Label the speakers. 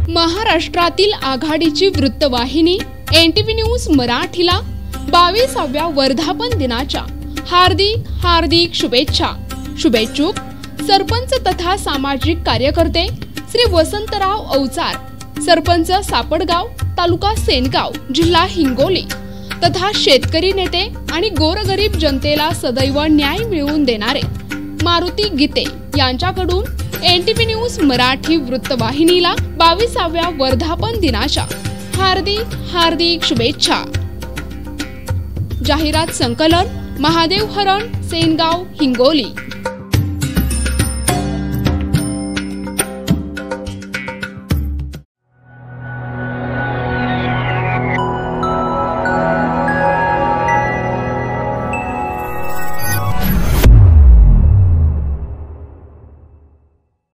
Speaker 1: महाराष्ट्रातील आघाडीची वृत्तवाहिनी NTV न्यूज मराठीला 22व्या वर्धापन दिनाच्या हार्दिक शुभेच्छा। शुभेच्छुक सरपंच तथा सामाजिक कार्यकर्ते श्री वसंतराव अवचार, सरपंच सापडगाव, तालुका सेनगाव, जिल्हा हिंगोली तथा शेतकरी नेते आणि गोरगरीब जनतेला सदैव न्याय मिळवून देणारे मारुती गीते यांच्याकडून NTV न्यूज मराठी वृत्तवाहिनीला 22व्या वर्धापन दिनाच्या हार्दिक शुभेच्छा। जाहिरात संकलन महादेव हरण, सेनगाव, हिंगोली।